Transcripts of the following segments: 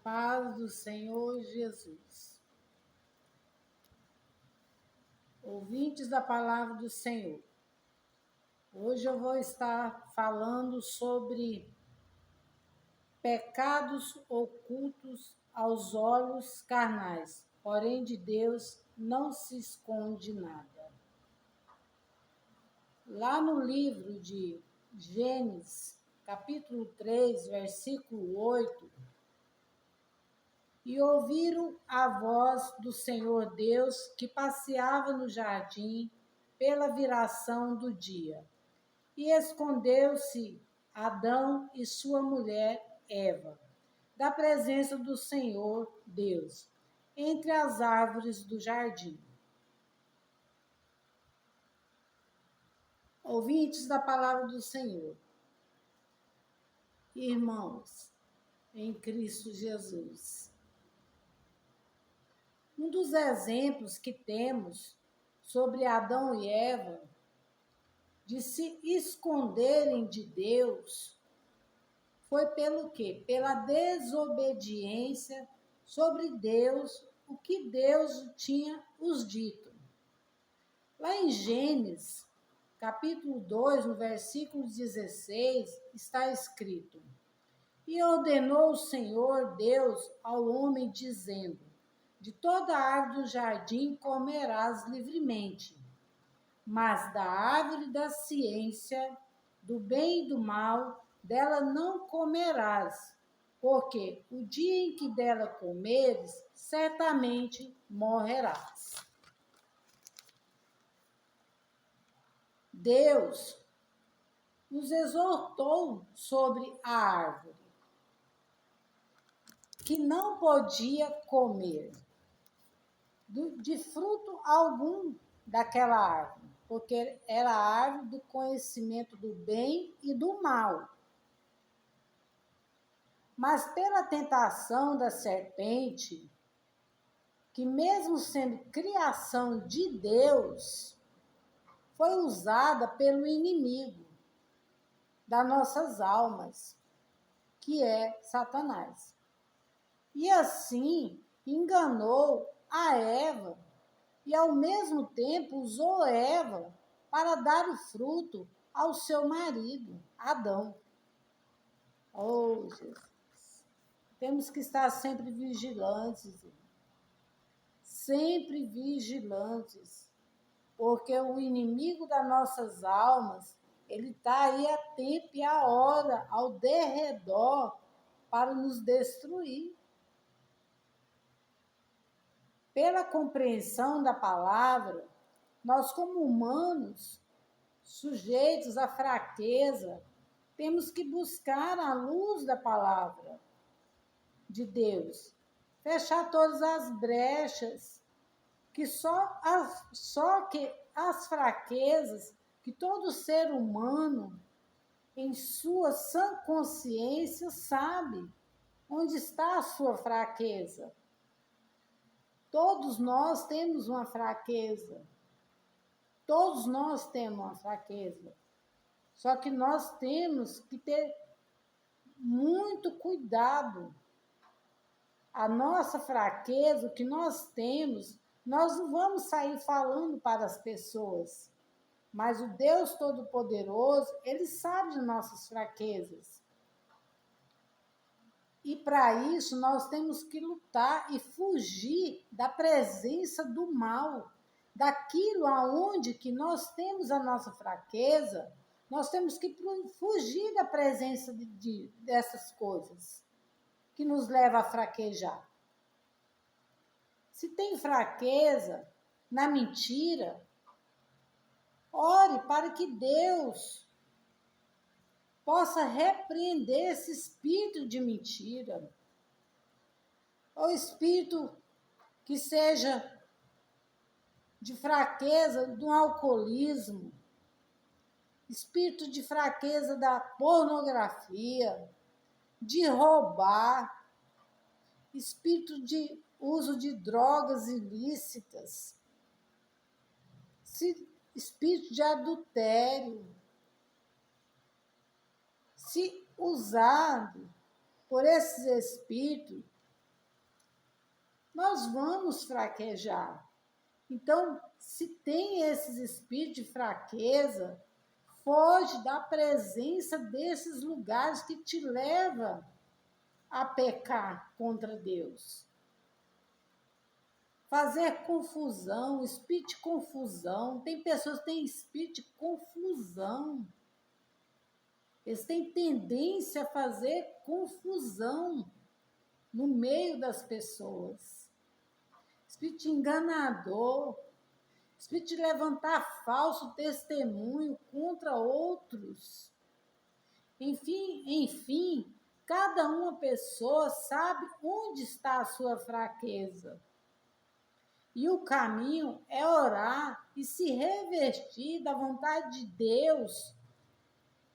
paz do Senhor Jesus. Ouvintes da palavra do Senhor, hoje eu vou estar falando sobre pecados ocultos aos olhos carnais, porém de Deus não se esconde nada. Lá no livro de Gênesis, capítulo 3, versículo 8, e ouviram a voz do Senhor Deus que passeava no jardim pela viração do dia. E escondeu-se Adão e sua mulher Eva da presença do Senhor Deus entre as árvores do jardim. Ouvintes da palavra do Senhor, irmãos, em Cristo Jesus. Um dos exemplos que temos sobre Adão e Eva de se esconderem de Deus foi pelo quê? Pela desobediência sobre Deus, o que Deus tinha os dito. Lá em Gênesis, capítulo 2, no versículo 16, está escrito: E ordenou o Senhor Deus ao homem, dizendo: De toda árvore do jardim comerás livremente, mas da árvore da ciência, do bem e do mal, dela não comerás, porque o dia em que dela comeres, certamente morrerás. Deus nos exortou sobre a árvore, que não podia comer de fruto algum daquela árvore, porque era a árvore do conhecimento do bem e do mal. Mas pela tentação da serpente, que mesmo sendo criação de Deus, foi usada pelo inimigo das nossas almas, que é Satanás. E assim enganou a Eva e ao mesmo tempo usou Eva para dar o fruto ao seu marido, Adão. Oh, Jesus! Temos que estar sempre vigilantes, porque o inimigo das nossas almas, ele está aí a tempo e a hora, ao derredor, para nos destruir. Pela compreensão da palavra, nós como humanos, sujeitos à fraqueza, temos que buscar a luz da palavra de Deus, fechar todas as brechas, que só as fraquezas que todo ser humano, em sua sã consciência, sabe onde está a sua fraqueza. Todos nós temos uma fraqueza. Todos nós temos uma fraqueza. Só que nós temos que ter muito cuidado. A nossa fraqueza, o que nós temos, nós não vamos sair falando para as pessoas. Mas o Deus Todo-Poderoso, Ele sabe de nossas fraquezas. E para isso nós temos que lutar e fugir da presença do mal, daquilo aonde que nós temos a nossa fraqueza, nós temos que fugir da presença dessas coisas que nos leva a fraquejar. Se tem fraqueza na mentira, ore para que Deus possa repreender esse espírito de mentira, ou espírito que seja de fraqueza do alcoolismo, espírito de fraqueza da pornografia, de roubar, espírito de uso de drogas ilícitas, espírito de adultério. Se usado por esses espíritos, nós vamos fraquejar. Então, se tem esses espíritos de fraqueza, foge da presença desses lugares que te levam a pecar contra Deus. Fazer confusão, espírito de confusão. Tem pessoas que têm espírito de confusão. Eles têm tendência a fazer confusão no meio das pessoas. Espírito enganador, espírito de levantar falso testemunho contra outros. Enfim, cada uma pessoa sabe onde está a sua fraqueza. E o caminho é orar e se revestir da vontade de Deus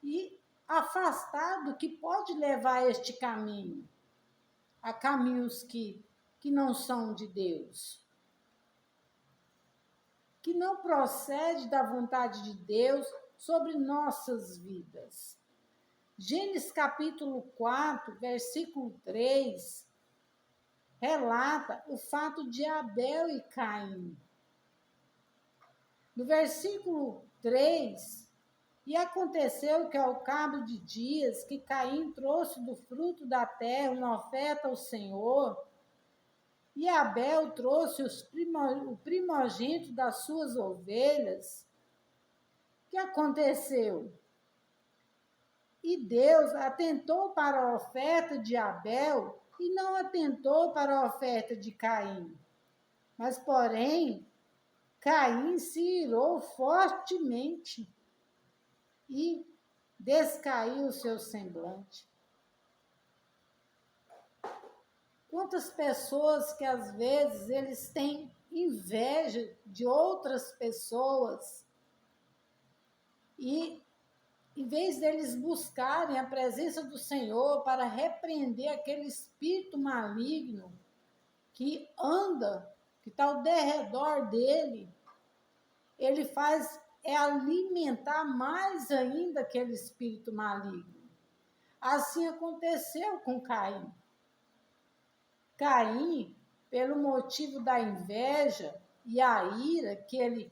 e afastar do que pode levar este caminho, a caminhos que não são de Deus, que não procede da vontade de Deus sobre nossas vidas. Gênesis capítulo 4, versículo 3, relata o fato de Abel e Caim. No versículo 3, e aconteceu que ao cabo de dias que Caim trouxe do fruto da terra uma oferta ao Senhor, e Abel trouxe o primogênito das suas ovelhas. O que aconteceu? E Deus atentou para a oferta de Abel e não atentou para a oferta de Caim. Mas, porém, Caim se irou fortemente e descaiu o seu semblante. Quantas pessoas que às vezes eles têm inveja de outras pessoas e, em vez deles buscarem a presença do Senhor para repreender aquele espírito maligno que anda, que está ao derredor dele, ele faz alimentar mais ainda aquele espírito maligno. Assim aconteceu com Caim. Caim, pelo motivo da inveja e a ira que ele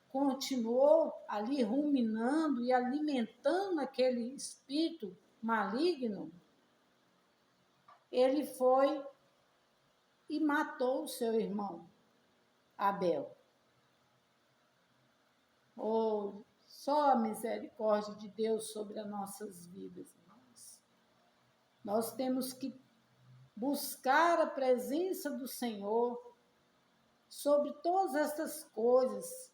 continuou ali ruminando e alimentando aquele espírito maligno, ele foi e matou o seu irmão, Abel. Oh, só a misericórdia de Deus sobre as nossas vidas, irmãos. Nós temos que buscar a presença do Senhor sobre todas essas coisas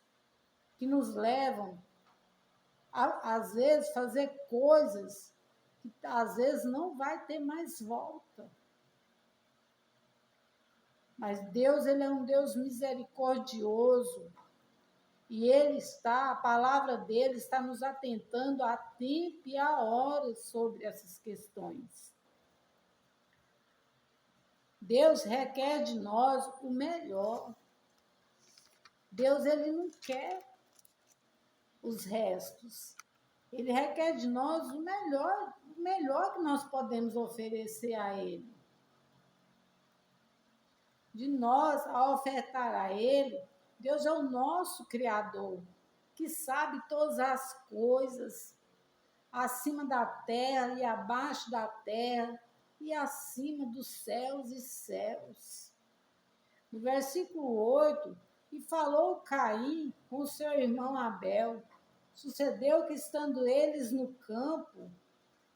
que nos levam a, às vezes, fazer coisas que às vezes não vai ter mais volta. Mas Deus, ele é um Deus misericordioso e a palavra dele está nos atentando a tempo e a hora sobre essas questões. Deus requer de nós o melhor. Deus, ele não quer os restos. Ele requer de nós o melhor que nós podemos oferecer a ele. De nós, a ofertar a ele, Deus é o nosso Criador, que sabe todas as coisas, acima da terra e abaixo da terra, e acima dos céus e céus. No versículo 8, e falou Caim com seu irmão Abel. Sucedeu que, estando eles no campo,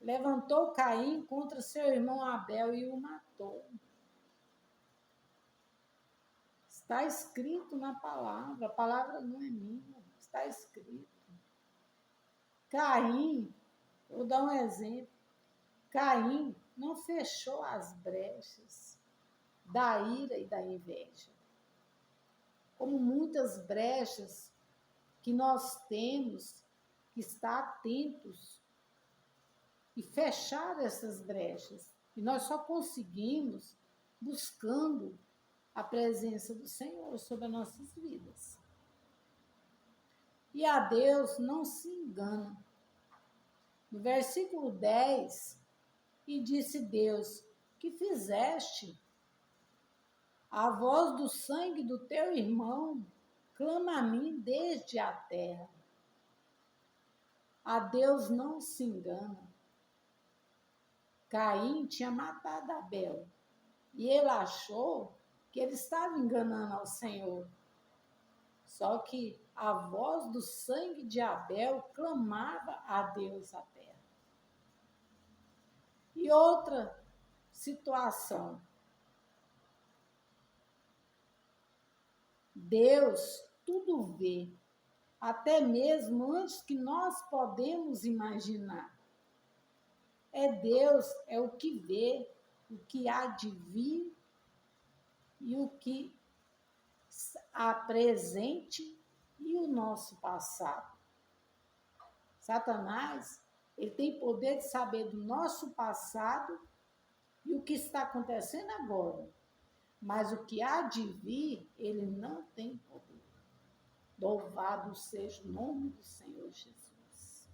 levantou Caim contra seu irmão Abel e o matou. Está escrito na palavra, a palavra não é minha, está escrito. Caim, vou dar um exemplo, Caim não fechou as brechas da ira e da inveja. Como muitas brechas que nós temos que estar atentos e fechar essas brechas. E nós só conseguimos buscando a presença do Senhor sobre as nossas vidas. E a Deus não se engana. No versículo 10, e disse Deus, que fizeste? A voz do sangue do teu irmão clama a mim desde a terra. A Deus não se engana. Caim tinha matado Abel e ele achou que ele estava enganando ao Senhor. Só que a voz do sangue de Abel clamava a Deus a terra. E outra situação. Deus tudo vê, até mesmo antes que nós podemos imaginar. Deus é o que vê, o que há de vir e o que há presente e o nosso passado. Satanás, ele tem poder de saber do nosso passado e o que está acontecendo agora. Mas o que há de vir, ele não tem poder. Louvado seja o nome do Senhor Jesus.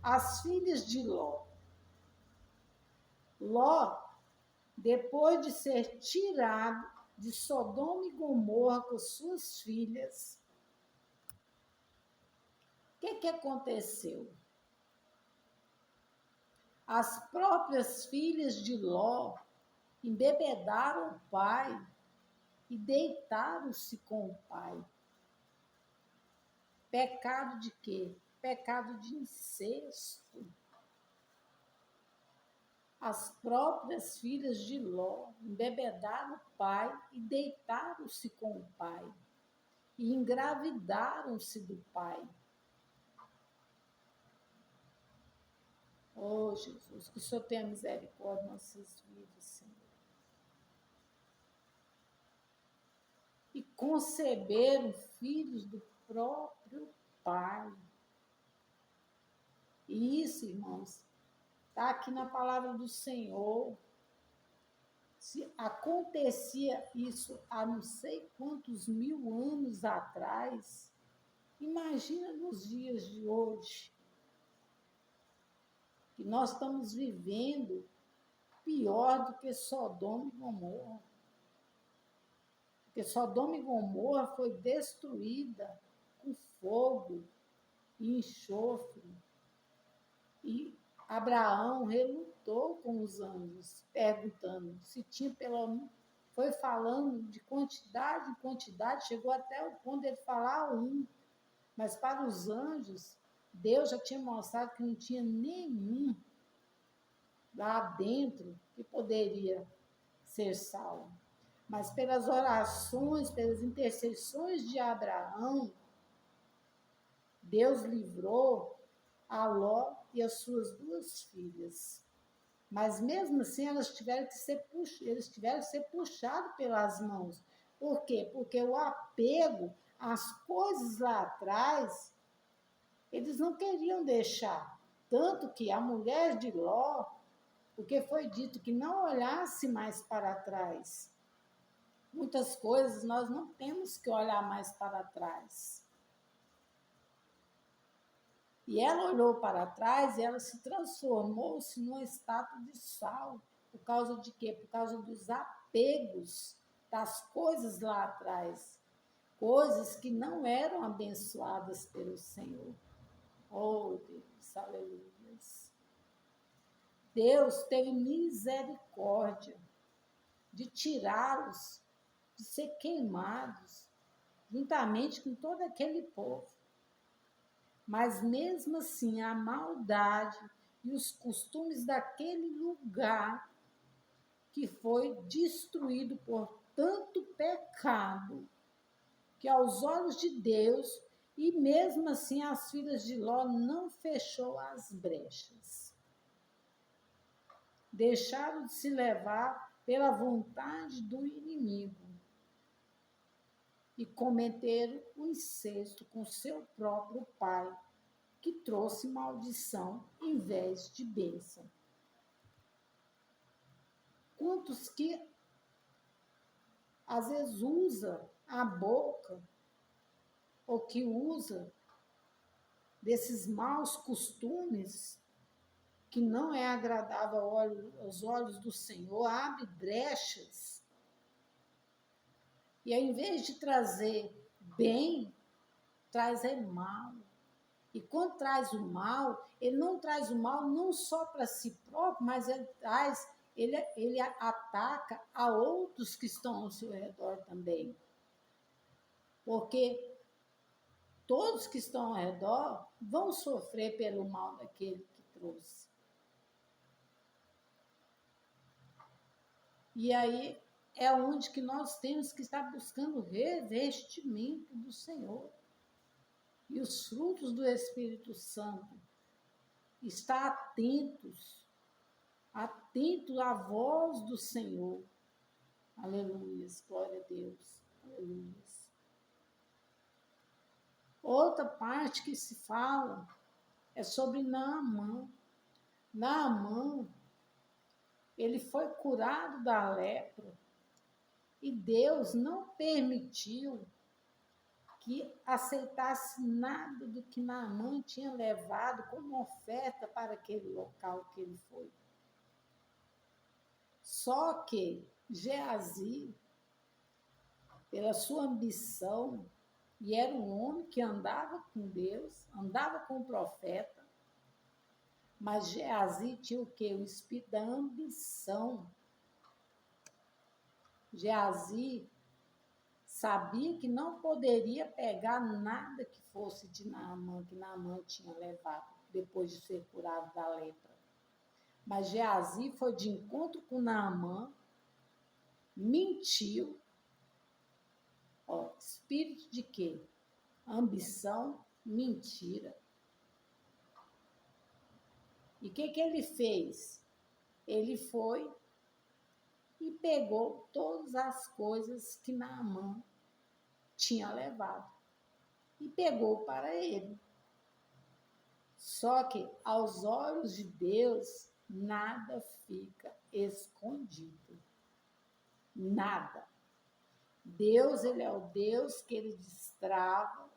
As filhas de Ló. Ló, depois de ser tirado de Sodoma e Gomorra com suas filhas, o que aconteceu? As próprias filhas de Ló embebedaram o pai e deitaram-se com o pai. Pecado de quê? Pecado de incesto. As próprias filhas de Ló embebedaram o pai e deitaram-se com o pai. E engravidaram-se do pai. Oh, Jesus, que o Senhor tenha misericórdia nas nossas vidas, Senhor. E conceberam filhos do próprio pai. E isso, irmãos, está aqui na palavra do Senhor. Se acontecia isso há não sei quantos mil anos atrás, imagina nos dias de hoje, que nós estamos vivendo pior do que Sodoma e Gomorra. Porque Sodoma e Gomorra foi destruída com fogo e enxofre. E Abraão relutou com os anjos, perguntando se tinha pelo menos. Foi falando de quantidade em quantidade, chegou até o ponto de ele falar um. Mas para os anjos, Deus já tinha mostrado que não tinha nenhum lá dentro que poderia ser salvo. Mas pelas orações, pelas intercessões de Abraão, Deus livrou a Ló e as suas duas filhas. Mas mesmo assim, eles tiveram que ser puxados pelas mãos. Por quê? Porque o apego às coisas lá atrás, eles não queriam deixar. Tanto que a mulher de Ló, porque foi dito que não olhasse mais para trás. Muitas coisas nós não temos que olhar mais para trás. E ela olhou para trás e ela se transformou-se numa estátua de sal. Por causa de quê? Por causa dos apegos das coisas lá atrás. Coisas que não eram abençoadas pelo Senhor. Oh, Deus, aleluia. Deus teve misericórdia de tirá-los, de ser queimados, juntamente com todo aquele povo. Mas mesmo assim, a maldade e os costumes daquele lugar que foi destruído por tanto pecado, que aos olhos de Deus, e mesmo assim as filhas de Ló não fechou as brechas. Deixaram de se levar pela vontade do inimigo e cometeram o incesto com seu próprio pai, que trouxe maldição em vez de bênção. Quantos que às vezes usa a boca ou que usa desses maus costumes que não é agradável aos olhos do Senhor, abre brechas E ao invés de trazer bem, traz mal. E quando traz o mal, ele não traz o mal não só para si próprio, mas ele ataca a outros que estão ao seu redor também. Porque todos que estão ao redor vão sofrer pelo mal daquele que trouxe. E aí é onde que nós temos que estar buscando o revestimento do Senhor. E os frutos do Espírito Santo. Estar atentos à voz do Senhor. Aleluia, glória a Deus. Aleluia. Outra parte que se fala é sobre Naamã. Naamã, ele foi curado da lepra e Deus não permitiu que aceitasse nada do que Naamã tinha levado como oferta para aquele local que ele foi. Só que Geazi, pela sua ambição, e era um homem que andava com Deus, andava com o profeta, mas Geazi tinha o quê? O espírito da ambição. Geazi sabia que não poderia pegar nada que fosse de Naamã, que Naamã tinha levado, depois de ser curado da lepra. Mas Geazi foi de encontro com Naamã, mentiu. Espírito de quê? Ambição, mentira. E o que ele fez? Ele foi e pegou todas as coisas que Naamã tinha levado e pegou para ele. Só que aos olhos de Deus nada fica escondido. Nada. Deus, ele é o Deus que ele destrava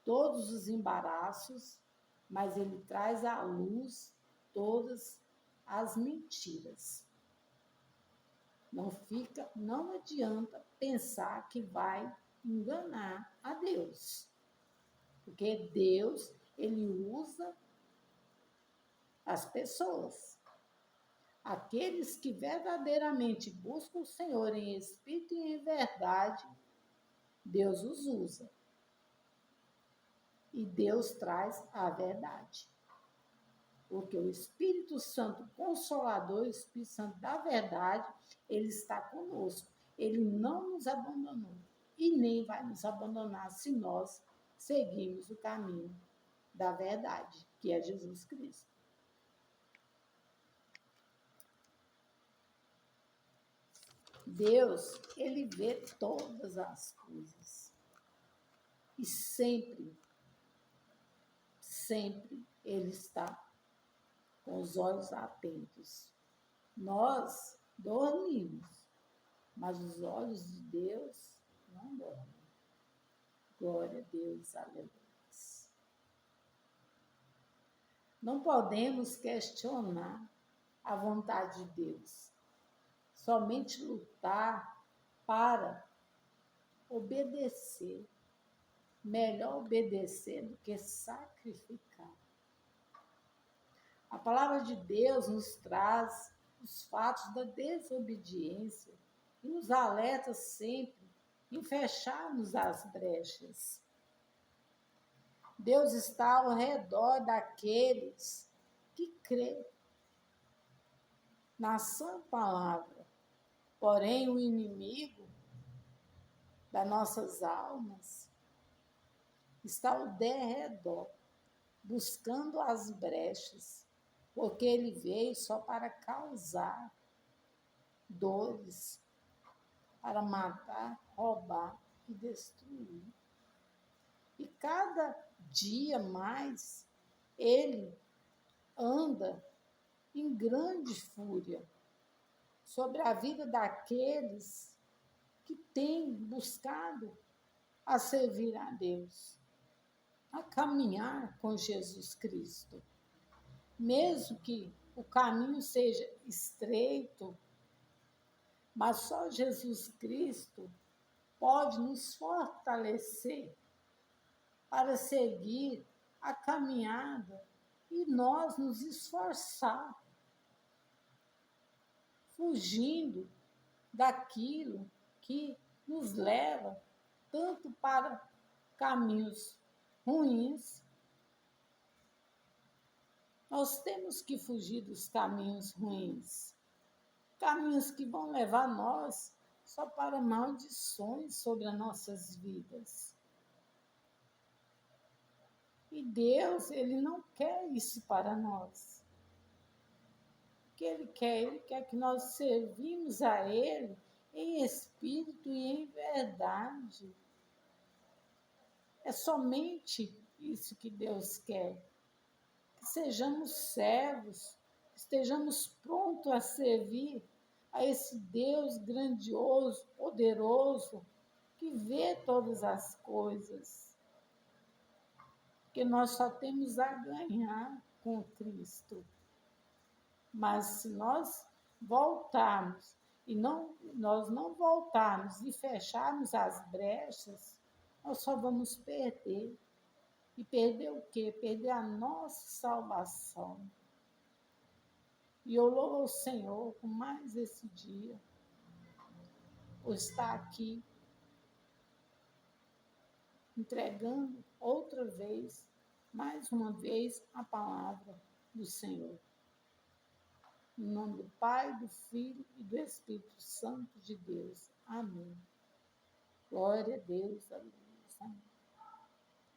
todos os embaraços, mas ele traz à luz todas as mentiras. Não adianta pensar que vai enganar a Deus. Porque Deus, ele usa as pessoas. Aqueles que verdadeiramente buscam o Senhor em espírito e em verdade, Deus os usa. E Deus traz a verdade. Porque o Espírito Santo Consolador, o Espírito Santo da verdade, ele está conosco. Ele não nos abandonou e nem vai nos abandonar se nós seguirmos o caminho da verdade, que é Jesus Cristo. Deus, ele vê todas as coisas. E sempre ele está com os olhos atentos. Nós dormimos, mas os olhos de Deus não dormem. Glória a Deus, aleluia. Não podemos questionar a vontade de Deus. Somente lutar para obedecer. Melhor obedecer do que sacrificar. A palavra de Deus nos traz os fatos da desobediência e nos alerta sempre em fecharmos as brechas. Deus está ao redor daqueles que crêem na sua palavra. Porém, o inimigo das nossas almas está ao derredor, buscando as brechas, porque ele veio só para causar dores, para matar, roubar e destruir. E cada dia mais ele anda em grande fúria sobre a vida daqueles que têm buscado a servir a Deus, a caminhar com Jesus Cristo. Mesmo que o caminho seja estreito, mas só Jesus Cristo pode nos fortalecer para seguir a caminhada e nós nos esforçar, fugindo daquilo que nos leva tanto para caminhos ruins. Nós temos que fugir dos caminhos ruins, caminhos que vão levar nós só para maldições sobre as nossas vidas. E Deus, Ele não quer isso para nós. O que Ele quer que nós servimos a Ele em espírito e em verdade. É somente isso que Deus quer. Que sejamos servos, que estejamos prontos a servir a esse Deus grandioso, poderoso, que vê todas as coisas. Porque nós só temos a ganhar com Cristo. Mas se nós voltarmos nós não voltarmos e fecharmos as brechas, nós só vamos perder. E perder o quê? Perder a nossa salvação. E eu louvo ao Senhor por mais esse dia, por estar aqui, entregando outra vez, mais uma vez, a palavra do Senhor. Em nome do Pai, do Filho e do Espírito Santo de Deus. Amém. Glória a Deus. Aleluia.